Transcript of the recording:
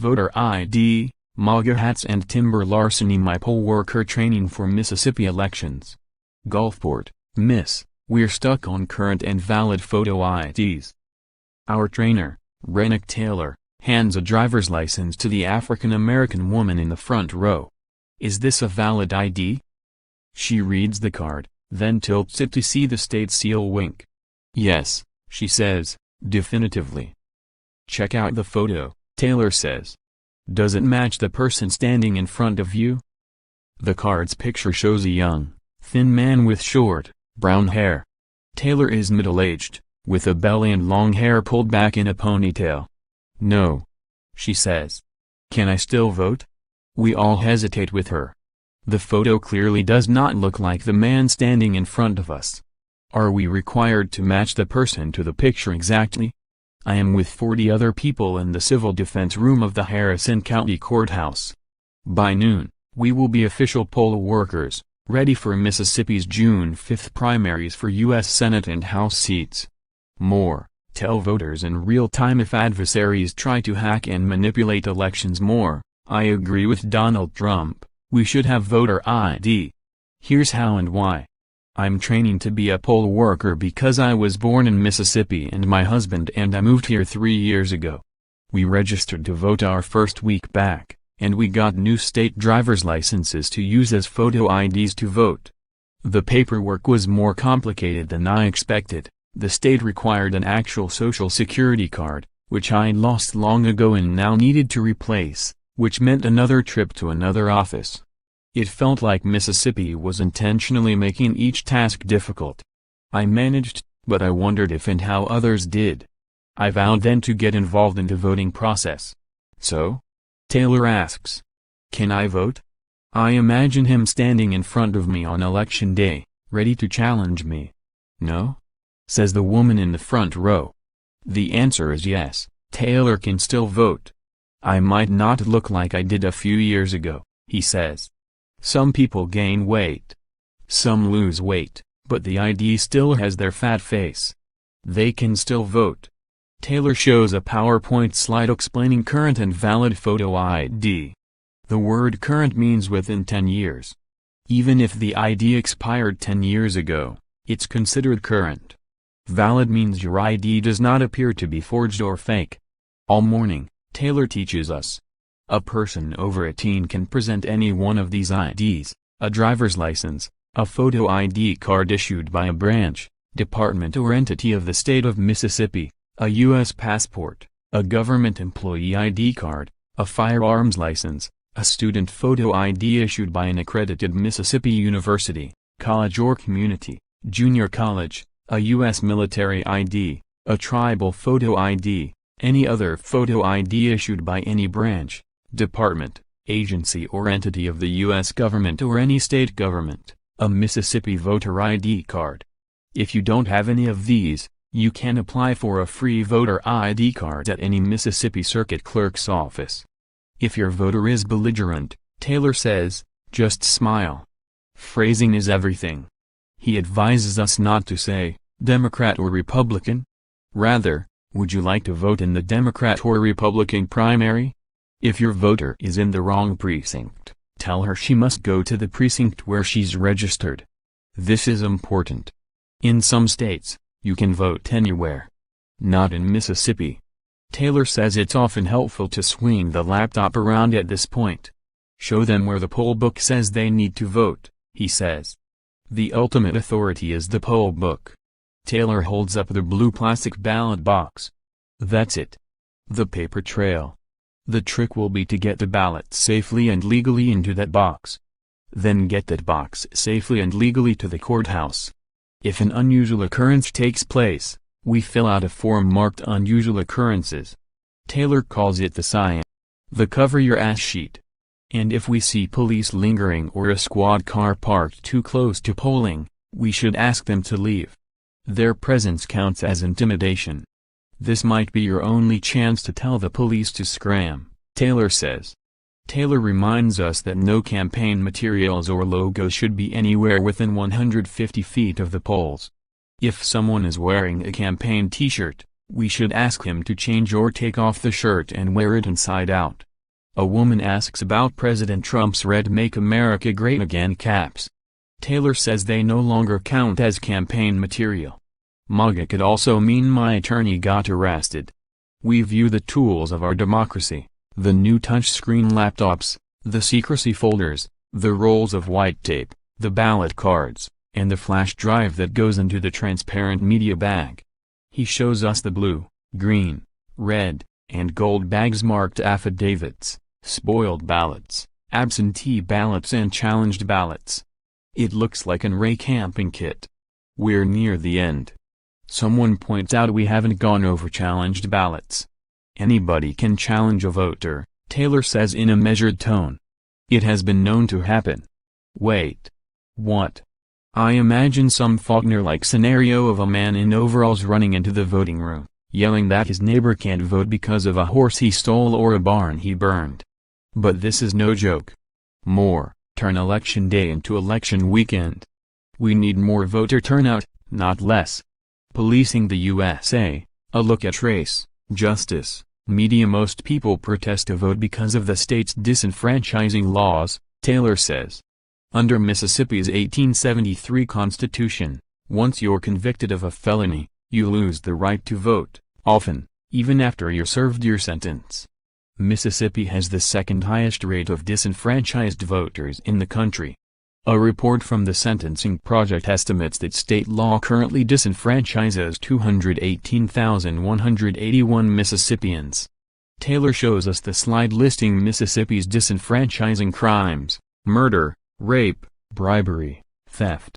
voter ID, MAGA hats and timber larceny. My poll worker training for Mississippi elections. Gulfport, Miss, we're stuck on current and valid photo IDs. Our trainer, Rennick Taylor, hands a driver's license to the African-American woman in the front row. Is this a valid ID? She reads the card, then tilts it to see the state seal wink. Yes, she says, definitively. Check out the photo, Taylor says. Does it match the person standing in front of you? The card's picture shows a young, thin man with short, brown hair. Taylor is middle-aged, with a belly and long hair pulled back in a ponytail. No, she says. Can I still vote? We all hesitate with her. The photo clearly does not look like the man standing in front of us. Are we required to match the person to the picture exactly? I am with 40 other people in the civil defense room of the Harrison County Courthouse. By noon, we will be official poll workers, ready for Mississippi's June 5 primaries for U.S. Senate and House seats. More, tell voters in real time if adversaries try to hack and manipulate elections. More, I agree with Donald Trump, we should have voter ID. Here's how and why. I'm training to be a poll worker because I was born in Mississippi and my husband and I moved here 3 years ago. We registered to vote our first week back, and we got new state driver's licenses to use as photo IDs to vote. The paperwork was more complicated than I expected. The state required an actual Social Security card, which I lost long ago and now needed to replace, which meant another trip to another office. It felt like Mississippi was intentionally making each task difficult. I managed, but I wondered if and how others did. I vowed then to get involved in the voting process. So? Taylor asks. Can I vote? I imagine him standing in front of me on election day, ready to challenge me. No? Says the woman in the front row. The answer is yes, Taylor can still vote. I might not look like I did a few years ago, he says. Some people gain weight. Some lose weight, but the ID still has their fat face. They can still vote. Taylor shows a PowerPoint slide explaining current and valid photo ID. The word current means within 10 years. Even if the ID expired 10 years ago, it's considered current. Valid means your ID does not appear to be forged or fake. All morning, Taylor teaches us. A person over 18 can present any one of these IDs, a driver's license, a photo ID card issued by a branch, department or entity of the state of Mississippi, a U.S. passport, a government employee ID card, a firearms license, a student photo ID issued by an accredited Mississippi university, college or community, junior college, a U.S. military ID, a tribal photo ID, any other photo ID issued by any branch, department, agency or entity of the U.S. government or any state government, a Mississippi voter ID card. If you don't have any of these, you can apply for a free voter ID card at any Mississippi Circuit Clerk's office. If your voter is belligerent, Taylor says, just smile. Phrasing is everything. He advises us not to say, Democrat or Republican. Rather, would you like to vote in the Democrat or Republican primary? If your voter is in the wrong precinct, tell her she must go to the precinct where she's registered. This is important. In some states, you can vote anywhere. Not in Mississippi. Taylor says it's often helpful to swing the laptop around at this point. Show them where the poll book says they need to vote, he says. The ultimate authority is the poll book. Taylor holds up the blue plastic ballot box. That's it. The paper trail. The trick will be to get the ballot safely and legally into that box. Then get that box safely and legally to the courthouse. If an unusual occurrence takes place, we fill out a form marked Unusual Occurrences. Taylor calls it the sign. The cover your ass sheet. And if we see police lingering or a squad car parked too close to polling, we should ask them to leave. Their presence counts as intimidation. This might be your only chance to tell the police to scram, Taylor says. Taylor reminds us that no campaign materials or logos should be anywhere within 150 feet of the polls. If someone is wearing a campaign t-shirt, we should ask him to change or take off the shirt and wear it inside out, A woman asks about President Trump's red Make America Great Again caps. Taylor says they no longer count as campaign material. MAGA could also mean my attorney got arrested. We view the tools of our democracy, the new touchscreen laptops, the secrecy folders, the rolls of white tape, the ballot cards, and the flash drive that goes into the transparent media bag. He shows us the blue, green, red, and gold bags marked affidavits, spoiled ballots, absentee ballots and challenged ballots. It looks like an array camping kit. We're near the end. Someone points out we haven't gone over challenged ballots. Anybody can challenge a voter, Taylor says in a measured tone. It has been known to happen. Wait. What? I imagine some Faulkner-like scenario of a man in overalls running into the voting room, yelling that his neighbor can't vote because of a horse he stole or a barn he burned. But this is no joke. Turn election day into election weekend. We need more voter turnout, not less. Policing the USA, a look at race, justice, media. Most people protest to vote because of the state's disenfranchising laws, Taylor says. Under Mississippi's 1873 Constitution, once you're convicted of a felony, you lose the right to vote, often, even after you're served your sentence. Mississippi has the second highest rate of disenfranchised voters in the country. A report from the Sentencing Project estimates that state law currently disenfranchises 218,181 Mississippians. Taylor shows us the slide listing Mississippi's disenfranchising crimes: murder, rape, bribery, theft,